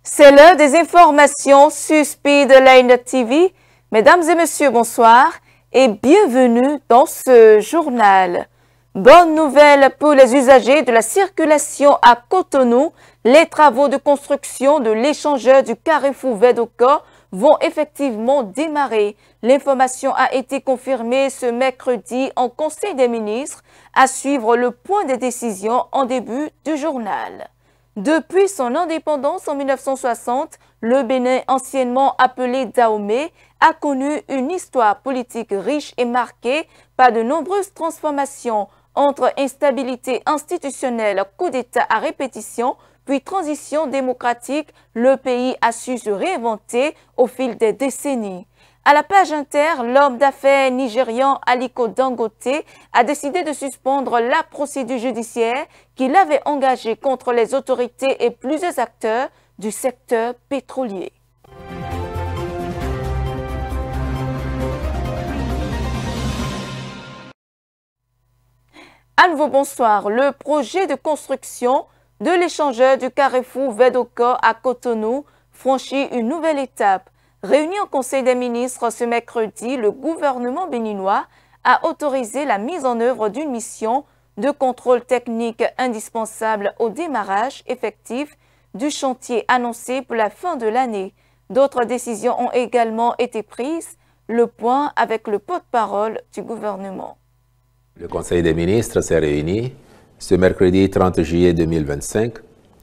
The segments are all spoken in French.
C'est l'heure des informations sur Speedline TV. Mesdames et messieurs, bonsoir et bienvenue dans ce journal. Bonne nouvelle pour les usagers de la circulation à Cotonou. Les travaux de construction de l'échangeur du Carrefour Védocor vont effectivement démarrer. L'information a été confirmée ce mercredi en Conseil des ministres, à suivre le point des décisions en début du journal. Depuis son indépendance en 1960, le Bénin, anciennement appelé Dahomey, a connu une histoire politique riche et marquée par de nombreuses transformations entre instabilité institutionnelle, coup d'État à répétition, puis transition démocratique. Le pays a su se réinventer au fil des décennies. À la page inter, l'homme d'affaires nigérian Aliko Dangote a décidé de suspendre la procédure judiciaire qu'il avait engagée contre les autorités et plusieurs acteurs du secteur pétrolier. À nouveau bonsoir. Le projet de construction de l'échangeur du Carrefour Védocor à Cotonou franchit une nouvelle étape. Réuni en Conseil des ministres ce mercredi, le gouvernement béninois a autorisé la mise en œuvre d'une mission de contrôle technique indispensable au démarrage effectif du chantier annoncé pour la fin de l'année. D'autres décisions ont également été prises. Le point avec le porte-parole du gouvernement. Le Conseil des ministres s'est réuni ce mercredi 30 juillet 2025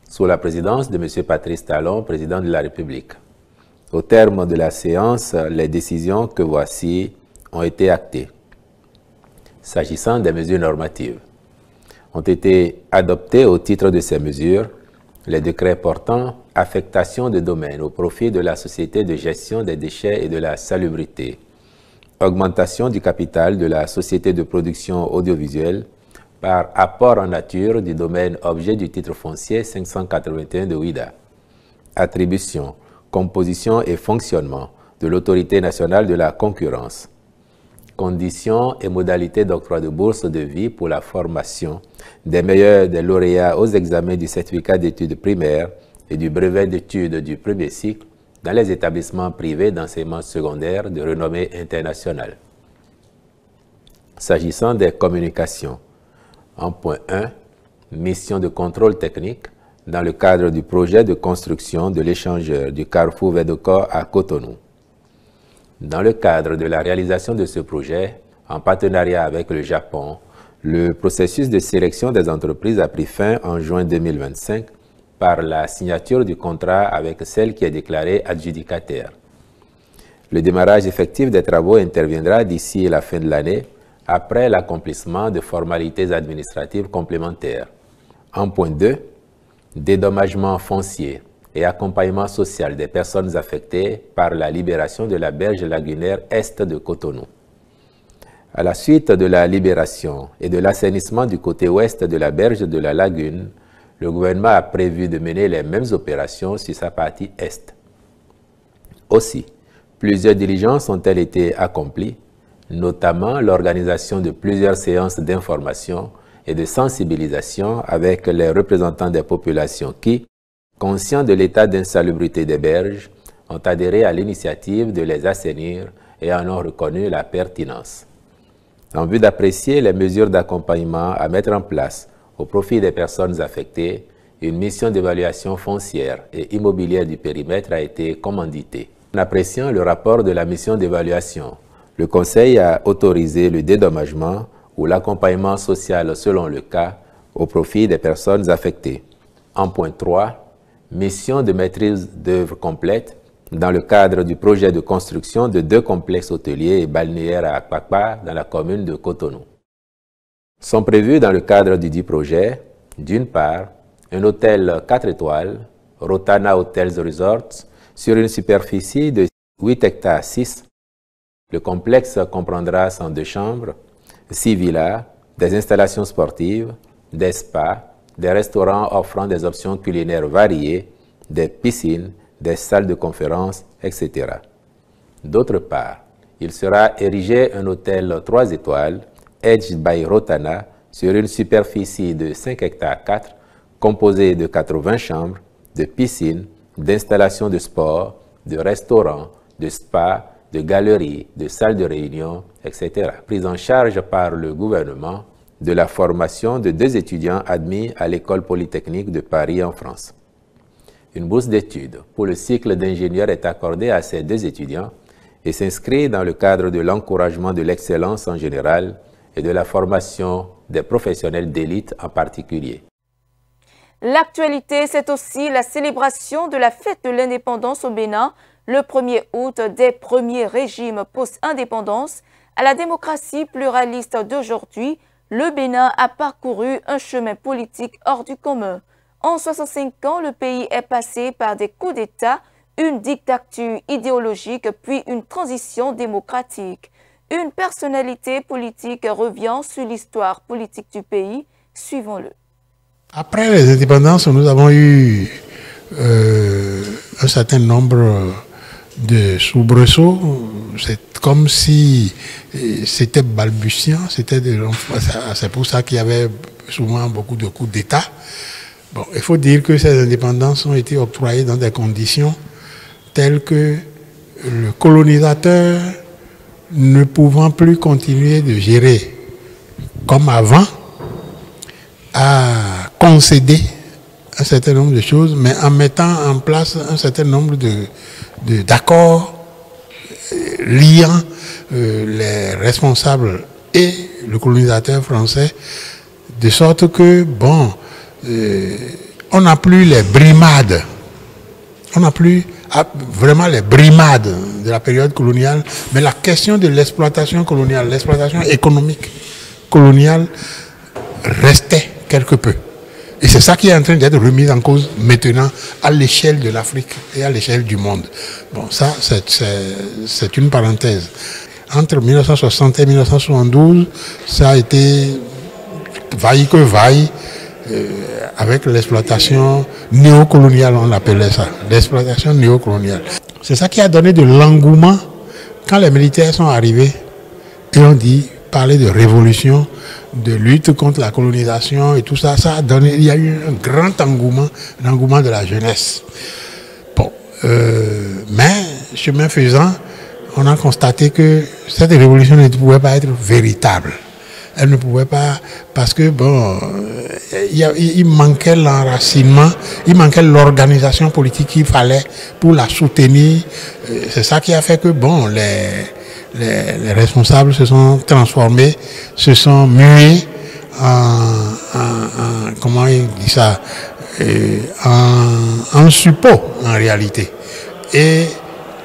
sous la présidence de M. Patrice Talon, président de la République. Au terme de la séance, les décisions que voici ont été actées. S'agissant des mesures normatives, ont été adoptées au titre de ces mesures les décrets portant affectation de domaines au profit de la Société de gestion des déchets et de la salubrité, augmentation du capital de la Société de production audiovisuelle par apport en nature du domaine objet du titre foncier 581 de OUIDA, attribution, composition et fonctionnement de l'Autorité nationale de la concurrence, conditions et modalités d'octroi de bourse de vie pour la formation des meilleurs des lauréats aux examens du certificat d'études primaires et du brevet d'études du premier cycle dans les établissements privés d'enseignement secondaire de renommée internationale. S'agissant des communications, en point 1, mission de contrôle technique dans le cadre du projet de construction de l'échangeur du Carrefour Védocor à Cotonou. Dans le cadre de la réalisation de ce projet, en partenariat avec le Japon, le processus de sélection des entreprises a pris fin en juin 2025 par la signature du contrat avec celle qui est déclarée adjudicataire. Le démarrage effectif des travaux interviendra d'ici la fin de l'année, après l'accomplissement de formalités administratives complémentaires. En point 2, dédommagement foncier et accompagnement social des personnes affectées par la libération de la berge lagunaire est de Cotonou. À la suite de la libération et de l'assainissement du côté ouest de la berge de la lagune, le gouvernement a prévu de mener les mêmes opérations sur sa partie est. Aussi, plusieurs diligences ont-elles été accomplies, notamment l'organisation de plusieurs séances d'information et de sensibilisation avec les représentants des populations qui, conscients de l'état d'insalubrité des berges, ont adhéré à l'initiative de les assainir et en ont reconnu la pertinence. En vue d'apprécier les mesures d'accompagnement à mettre en place au profit des personnes affectées, une mission d'évaluation foncière et immobilière du périmètre a été commanditée. En appréciant le rapport de la mission d'évaluation, le Conseil a autorisé le dédommagement ou l'accompagnement social selon le cas au profit des personnes affectées. En point 3, mission de maîtrise d'œuvre complète dans le cadre du projet de construction de 2 complexes hôteliers et balnéaires à Akpakpa dans la commune de Cotonou. Sont prévus dans le cadre du dit projet, d'une part, un hôtel 4 étoiles, Rotana Hotels Resorts, sur une superficie de 8 hectares 6. Le complexe comprendra 102 chambres, 6 villas, des installations sportives, des spas, des restaurants offrant des options culinaires variées, des piscines, des salles de conférences, etc. D'autre part, il sera érigé un hôtel 3 étoiles, Edge by Rotana, sur une superficie de 5 hectares 4, composé de 80 chambres, de piscines, d'installations de sport, de restaurants, de spas, de galeries, de salles de réunion, etc. Prise en charge par le gouvernement de la formation de 2 étudiants admis à l'École polytechnique de Paris en France. Une bourse d'études pour le cycle d'ingénieur est accordée à ces 2 étudiants et s'inscrit dans le cadre de l'encouragement de l'excellence en général et de la formation des professionnels d'élite en particulier. L'actualité, c'est aussi la célébration de la fête de l'indépendance au Bénin, le 1er août des premiers régimes post-indépendance. À la démocratie pluraliste d'aujourd'hui, le Bénin a parcouru un chemin politique hors du commun. En 65 ans, le pays est passé par des coups d'État, une dictature idéologique, puis une transition démocratique. Une personnalité politique revient sur l'histoire politique du pays. Suivons-le. Après les indépendances, nous avons eu un certain nombre de soubresauts. C'est comme si c'était balbutiant. C'est pour ça qu'il y avait souvent beaucoup de coups d'État. Bon, il faut dire que ces indépendances ont été octroyées dans des conditions telles que le colonisateur, ne pouvant plus continuer de gérer comme avant, a concédé un certain nombre de choses, mais en mettant en place un certain nombre d'accords liant les responsables et le colonisateur français, de sorte que, bon, on n'a plus les brimades, on n'a plus vraiment les brimades de la période coloniale, mais la question de l'exploitation coloniale, l'exploitation économique coloniale restait quelque peu. Et c'est ça qui est en train d'être remis en cause maintenant à l'échelle de l'Afrique et à l'échelle du monde. Bon, ça, c'est une parenthèse. Entre 1960 et 1972, ça a été vaille que vaille avec l'exploitation néocoloniale, on appelait ça, l'exploitation néocoloniale. C'est ça qui a donné de l'engouement quand les militaires sont arrivés et ont dit, parler de révolution, de lutte contre la colonisation et tout ça, ça a donné, il y a eu un grand engouement, l'engouement de la jeunesse. Bon, mais chemin faisant, on a constaté que cette révolution ne pouvait pas être véritable. Elle ne pouvait pas, parce que bon, il manquait l'enracinement, il manquait l'organisation politique qu'il fallait pour la soutenir. C'est ça qui a fait que bon, les responsables se sont transformés, se sont mués comment il dit ça, en suppôt en réalité. Et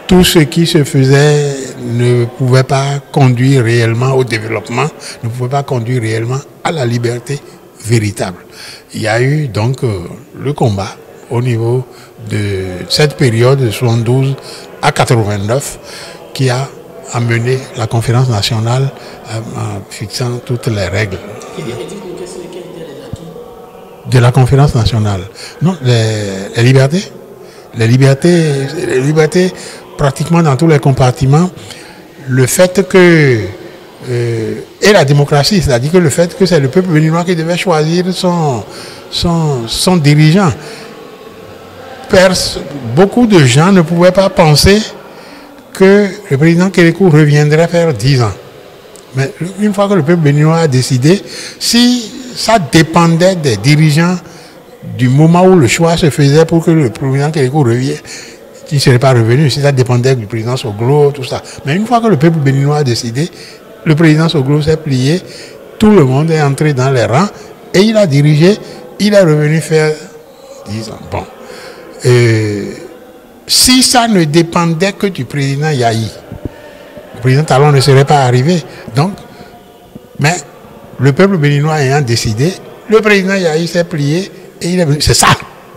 tout ce qui se faisait ne pouvait pas conduire réellement au développement, ne pouvait pas conduire réellement à la liberté véritable. Il y a eu donc le combat au niveau de cette période de 72 à 89 qui a amené la conférence nationale en fixant toutes les règles de la conférence nationale. Non, les libertés. Les libertés pratiquement dans tous les compartiments. Le fait que et la démocratie, c'est-à-dire que le fait que c'est le peuple béninois qui devait choisir son dirigeant. Beaucoup de gens ne pouvaient pas penser que le président Kérékou reviendrait faire 10 ans. Mais une fois que le peuple béninois a décidé, si ça dépendait des dirigeants du moment où le choix se faisait pour que le président Kérékou revienne, il ne serait pas revenu, si ça dépendait du président Soglo, tout ça. Mais une fois que le peuple béninois a décidé, le président Soglo s'est plié, tout le monde est entré dans les rangs et il a dirigé, il est revenu faire 10 ans. Bon. Si ça ne dépendait que du président Yahi, le président Talon ne serait pas arrivé. Donc, mais le peuple béninois ayant décidé, le président Yahi s'est plié et il est venu. C'est ça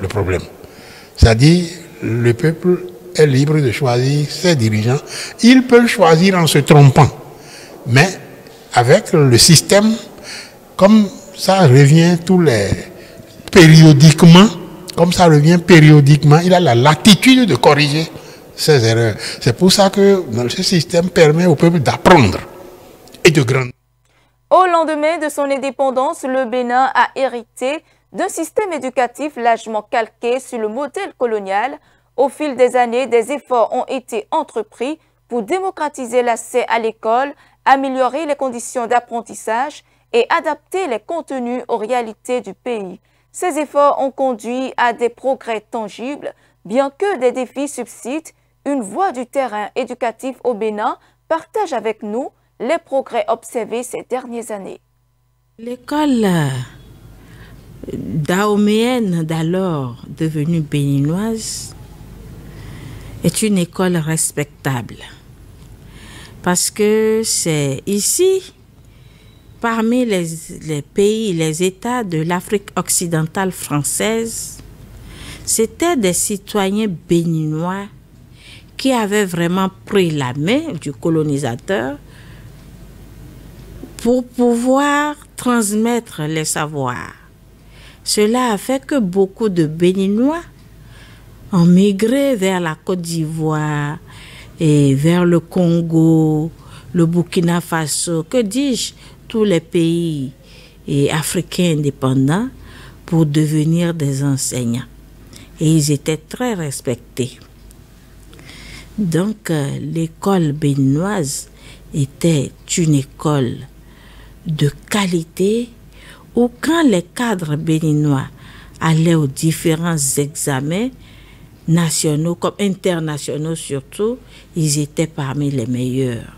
le problème. C'est-à-dire, le peuple est libre de choisir ses dirigeants. Il peut le choisir en se trompant. Mais avec le système, comme ça revient périodiquement, il a la latitude de corriger ses erreurs. C'est pour ça que ce système permet au peuple d'apprendre et de grandir. Au lendemain de son indépendance, le Bénin a hérité d'un système éducatif largement calqué sur le modèle colonial. Au fil des années, des efforts ont été entrepris pour démocratiser l'accès à l'école, améliorer les conditions d'apprentissage et adapter les contenus aux réalités du pays. Ces efforts ont conduit à des progrès tangibles, bien que des défis subsistent. Une voix du terrain éducatif au Bénin partage avec nous les progrès observés ces dernières années. L'école dahoméenne d'alors, devenue béninoise, est une école respectable. Parce que c'est ici, parmi les pays, les États de l'Afrique occidentale française, c'était des citoyens béninois qui avaient vraiment pris la main du colonisateur pour pouvoir transmettre les savoirs. Cela a fait que beaucoup de Béninois ont migré vers la Côte d'Ivoire et vers le Congo, le Burkina Faso, que dis-je, tous les pays africains indépendants pour devenir des enseignants. Et ils étaient très respectés. Donc, l'école béninoise était une école de qualité où quand les cadres béninois allaient aux différents examens nationaux comme internationaux surtout, ils étaient parmi les meilleurs.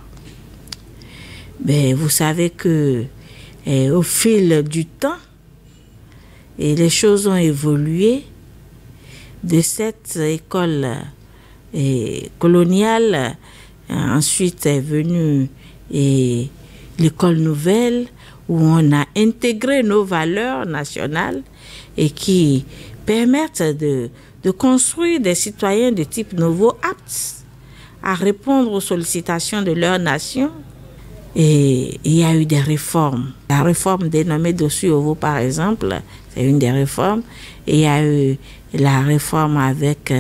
Mais vous savez que au fil du temps, les choses ont évolué. De cette école coloniale, ensuite est venue l'école nouvelle, où on a intégré nos valeurs nationales et qui permettent de construire des citoyens de type nouveau aptes à répondre aux sollicitations de leur nation. Et il y a eu des réformes. La réforme dénommée Dossu-Ovo, par exemple, c'est une des réformes. Et il y a eu la réforme avec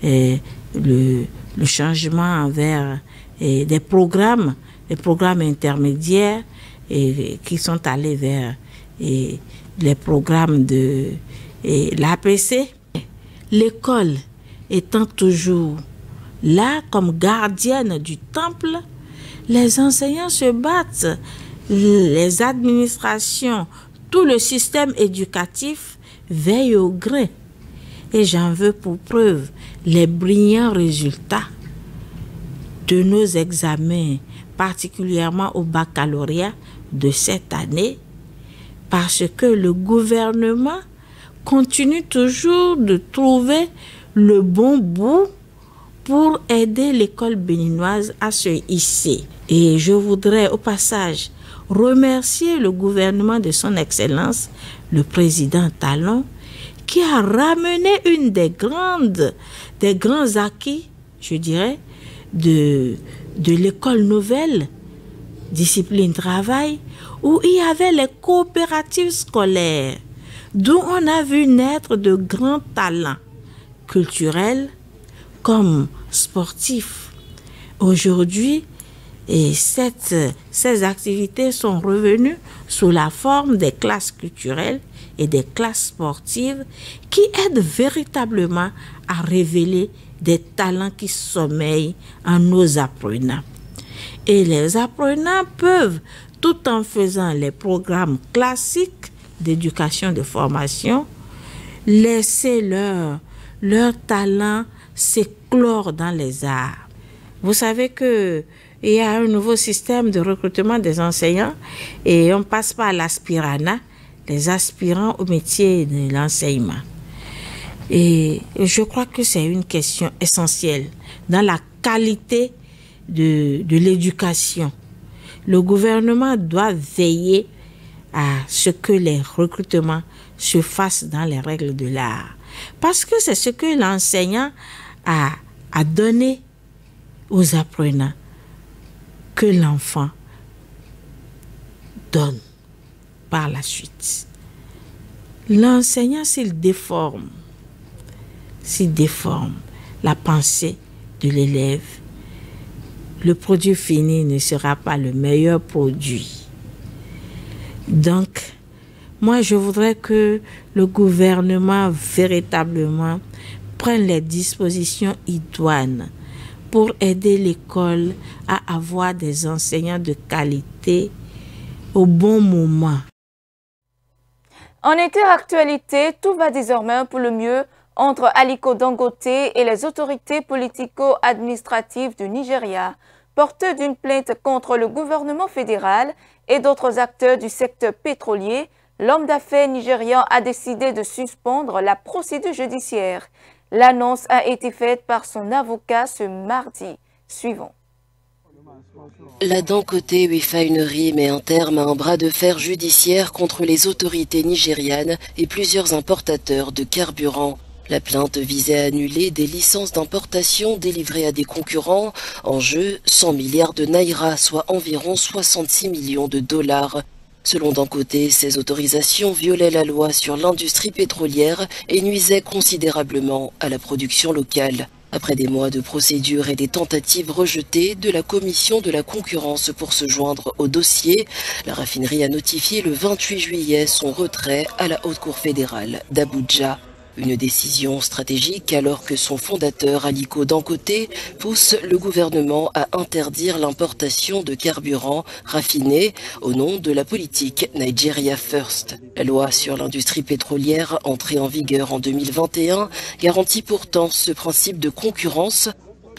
le changement vers des programmes, les programmes intermédiaires qui sont allés vers les programmes de l'APC. L'école étant toujours là comme gardienne du temple, les enseignants se battent, les administrations, tout le système éducatif veille au grain. Et j'en veux pour preuve les brillants résultats de nos examens, particulièrement au baccalauréat de cette année, parce que le gouvernement continue toujours de trouver le bon bout pour aider l'école béninoise à se hisser. Et je voudrais au passage remercier le gouvernement de son Excellence, le président Talon, qui a ramené une des grands acquis, je dirais, de l'école nouvelle, discipline travail, où il y avait les coopératives scolaires, d'où on a vu naître de grands talents culturels comme sportifs. Aujourd'hui, ces activités sont revenues sous la forme des classes culturelles et des classes sportives qui aident véritablement à révéler des talents qui sommeillent en nos apprenants. Et les apprenants peuvent, tout en faisant les programmes classiques d'éducation, de formation, laisser leur talent s'éclore dans les arts. Vous savez qu'il y a un nouveau système de recrutement des enseignants et on passe par l'aspirana, les aspirants au métier de l'enseignement. Et je crois que c'est une question essentielle dans la qualité de l'éducation. Le gouvernement doit veiller à ce que les recrutements se fassent dans les règles de l'art. Parce que c'est ce que l'enseignant a donné aux apprenants que l'enfant donne par la suite. L'enseignant, s'il déforme la pensée de l'élève, le produit fini ne sera pas le meilleur produit. Donc, moi, je voudrais que le gouvernement véritablement prenne les dispositions idoines pour aider l'école à avoir des enseignants de qualité au bon moment. En interactualité, tout va désormais pour le mieux entre Aliko Dangote et les autorités politico-administratives du Nigeria, porteurs d'une plainte contre le gouvernement fédéral et d'autres acteurs du secteur pétrolier. L'homme d'affaires nigérian a décidé de suspendre la procédure judiciaire. L'annonce a été faite par son avocat ce mardi. Suivons. La Dangote Refinery met un terme à un bras de fer judiciaire contre les autorités nigérianes et plusieurs importateurs de carburant. La plainte visait à annuler des licences d'importation délivrées à des concurrents. En jeu, 100 milliards de naira, soit environ 66 millions de dollars. Selon Dangote, ces autorisations violaient la loi sur l'industrie pétrolière et nuisaient considérablement à la production locale. Après des mois de procédures et des tentatives rejetées de la Commission de la concurrence pour se joindre au dossier, la raffinerie a notifié le 28 juillet son retrait à la Haute Cour fédérale d'Abuja. Une décision stratégique alors que son fondateur Aliko Dangote pousse le gouvernement à interdire l'importation de carburant raffiné au nom de la politique Nigeria First. La loi sur l'industrie pétrolière, entrée en vigueur en 2021, garantit pourtant ce principe de concurrence.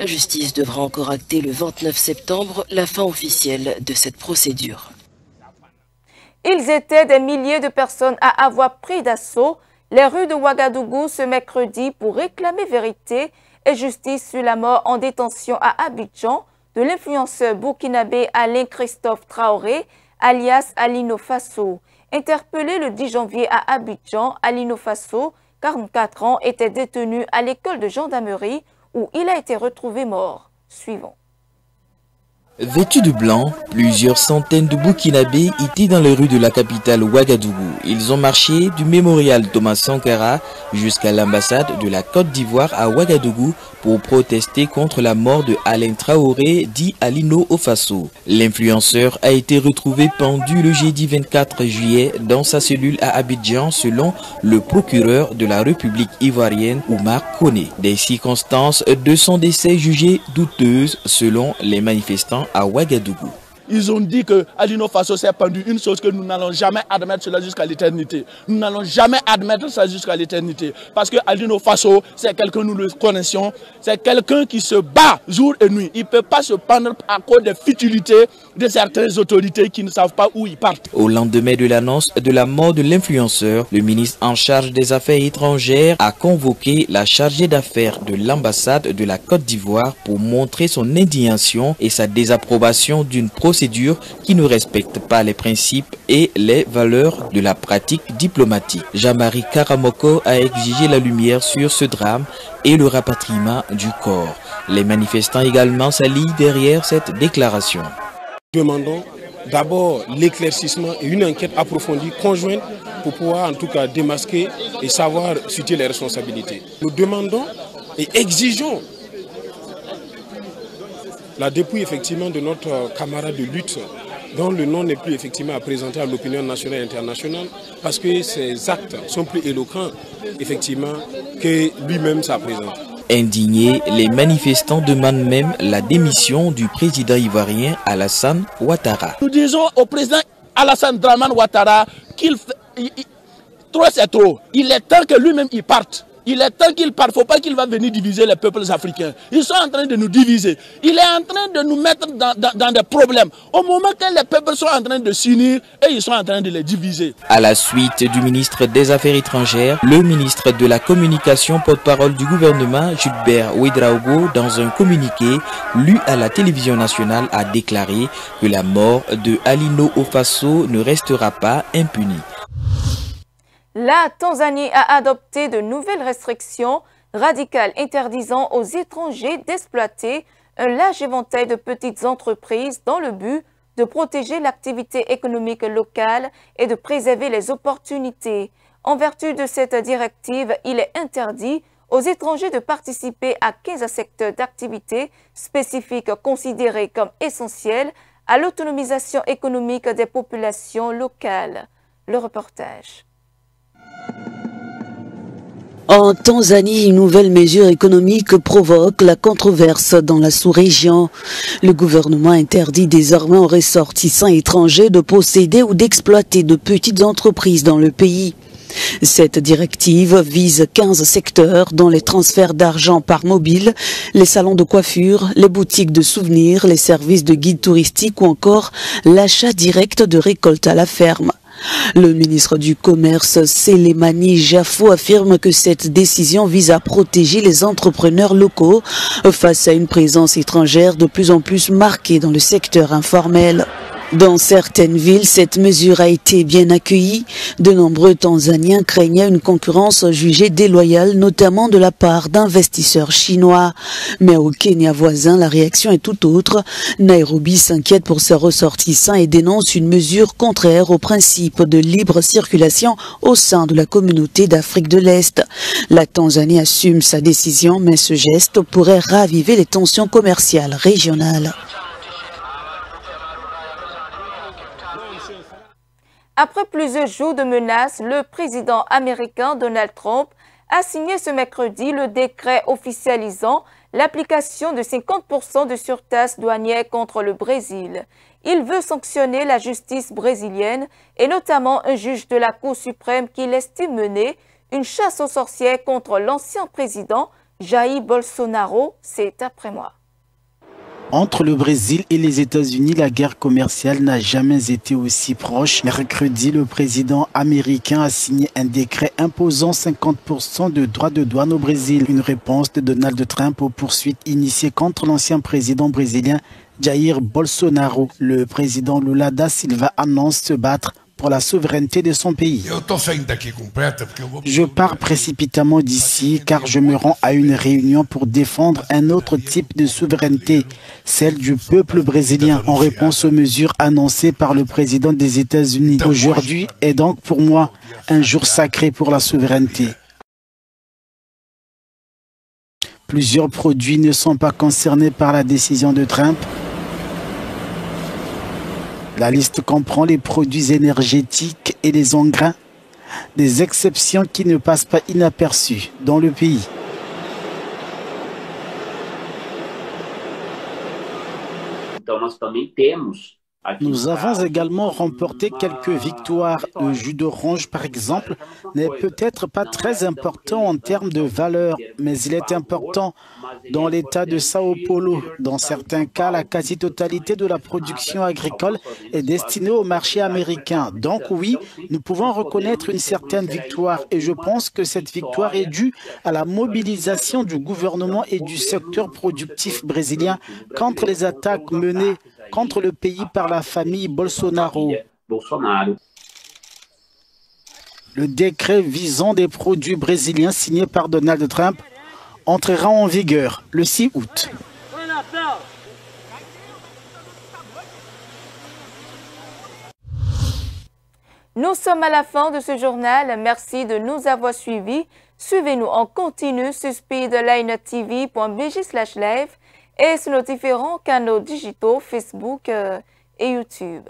La justice devra encore acter le 29 septembre la fin officielle de cette procédure. Ils étaient des milliers de personnes à avoir pris d'assaut les rues de Ouagadougou ce mercredi pour réclamer vérité et justice sur la mort en détention à Abidjan de l'influenceur burkinabé Alain Christophe Traoré, alias Alino Faso. Interpellé le 10 janvier à Abidjan, Alino Faso, 44 ans, était détenu à l'école de gendarmerie où il a été retrouvé mort. Suivons. Vêtus de blanc, plusieurs centaines de Burkinabés étaient dans les rues de la capitale Ouagadougou. Ils ont marché du mémorial Thomas Sankara jusqu'à l'ambassade de la Côte d'Ivoire à Ouagadougou pour protester contre la mort de Alain Traoré, dit Alino Faso. L'influenceur a été retrouvé pendu le jeudi 24 juillet dans sa cellule à Abidjan selon le procureur de la République ivoirienne Oumar Koné. Des circonstances de son décès jugées douteuses selon les manifestants à Ouagadougou. Ils ont dit que Alino Faso s'est pendu, une chose que nous n'allons jamais admettre cela jusqu'à l'éternité. Nous n'allons jamais admettre ça jusqu'à l'éternité. Parce que Alino Faso, c'est quelqu'un, nous le connaissions, c'est quelqu'un qui se bat jour et nuit. Il ne peut pas se pendre à cause des futilités de certaines autorités qui ne savent pas où ils partent. Au lendemain de l'annonce de la mort de l'influenceur, le ministre en charge des Affaires étrangères a convoqué la chargée d'affaires de l'ambassade de la Côte d'Ivoire pour montrer son indignation et sa désapprobation d'une procédure qui ne respecte pas les principes et les valeurs de la pratique diplomatique. Jean-Marie Karamoko a exigé la lumière sur ce drame et le rapatriement du corps. Les manifestants également s'allient derrière cette déclaration. Nous demandons d'abord l'éclaircissement et une enquête approfondie conjointe pour pouvoir en tout cas démasquer et savoir situer les responsabilités. Nous demandons et exigeons la dépouille effectivement de notre camarade de lutte dont le nom n'est plus effectivement à présenter à l'opinion nationale et internationale parce que ses actes sont plus éloquents effectivement que lui-même s'est présenté. Indignés, les manifestants demandent même la démission du président ivoirien Alassane Ouattara. Nous disons au président Alassane Dramane Ouattara qu'il trop c'est trop. Il est temps que lui-même il parte. Il est temps qu'il parte. Il ne faut pas qu'il va venir diviser les peuples africains. Ils sont en train de nous diviser. Il est en train de nous mettre dans des problèmes. Au moment que les peuples sont en train de s'unir et ils sont en train de les diviser. À la suite du ministre des Affaires étrangères, le ministre de la Communication, porte-parole du gouvernement, Gilbert Ouedraogo, dans un communiqué lu à la télévision nationale, a déclaré que la mort de Alino Faso ne restera pas impunie. La Tanzanie a adopté de nouvelles restrictions radicales interdisant aux étrangers d'exploiter un large éventail de petites entreprises dans le but de protéger l'activité économique locale et de préserver les opportunités. En vertu de cette directive, il est interdit aux étrangers de participer à 15 secteurs d'activité spécifiques considérés comme essentiels à l'autonomisation économique des populations locales. Le reportage. En Tanzanie, une nouvelle mesure économique provoque la controverse dans la sous-région. Le gouvernement interdit désormais aux ressortissants étrangers de posséder ou d'exploiter de petites entreprises dans le pays. Cette directive vise 15 secteurs dont les transferts d'argent par mobile, les salons de coiffure, les boutiques de souvenirs, les services de guide touristique ou encore l'achat direct de récoltes à la ferme. Le ministre du Commerce, Selemani Jafo, affirme que cette décision vise à protéger les entrepreneurs locaux face à une présence étrangère de plus en plus marquée dans le secteur informel. Dans certaines villes, cette mesure a été bien accueillie. De nombreux Tanzaniens craignaient une concurrence jugée déloyale, notamment de la part d'investisseurs chinois. Mais au Kenya voisin, la réaction est tout autre. Nairobi s'inquiète pour ses ressortissants et dénonce une mesure contraire au principe de libre circulation au sein de la communauté d'Afrique de l'Est. La Tanzanie assume sa décision, mais ce geste pourrait raviver les tensions commerciales régionales. Après plusieurs jours de menaces, le président américain Donald Trump a signé ce mercredi le décret officialisant l'application de 50% de surtaxe douanière contre le Brésil. Il veut sanctionner la justice brésilienne et notamment un juge de la Cour suprême qu'il estime mener une chasse aux sorcières contre l'ancien président Jair Bolsonaro. C'est après moi. Entre le Brésil et les États-Unis, la guerre commerciale n'a jamais été aussi proche. Mercredi, le président américain a signé un décret imposant 50% de droits de douane au Brésil. Une réponse de Donald Trump aux poursuites initiées contre l'ancien président brésilien Jair Bolsonaro. Le président Lula da Silva annonce se battre pour la souveraineté de son pays. Je pars précipitamment d'ici car je me rends à une réunion pour défendre un autre type de souveraineté, celle du peuple brésilien, en réponse aux mesures annoncées par le président des États-Unis. Aujourd'hui est donc pour moi un jour sacré pour la souveraineté. Plusieurs produits ne sont pas concernés par la décision de Trump. La liste comprend les produits énergétiques et les engrais, des exceptions qui ne passent pas inaperçues dans le pays. Nous avons également remporté quelques victoires. Le jus d'orange, par exemple, n'est peut-être pas très important en termes de valeur, mais il est important dans l'état de Sao Paulo. Dans certains cas, la quasi-totalité de la production agricole est destinée au marché américain. Donc oui, nous pouvons reconnaître une certaine victoire et je pense que cette victoire est due à la mobilisation du gouvernement et du secteur productif brésilien contre les attaques menées contre le pays par la famille Bolsonaro. Le décret visant des produits brésiliens signé par Donald Trump entrera en vigueur le 6 août. Nous sommes à la fin de ce journal. Merci de nous avoir suivis. Suivez-nous en continu sur speedlinetv.bj/live et sur nos différents canaux digitaux Facebook et YouTube.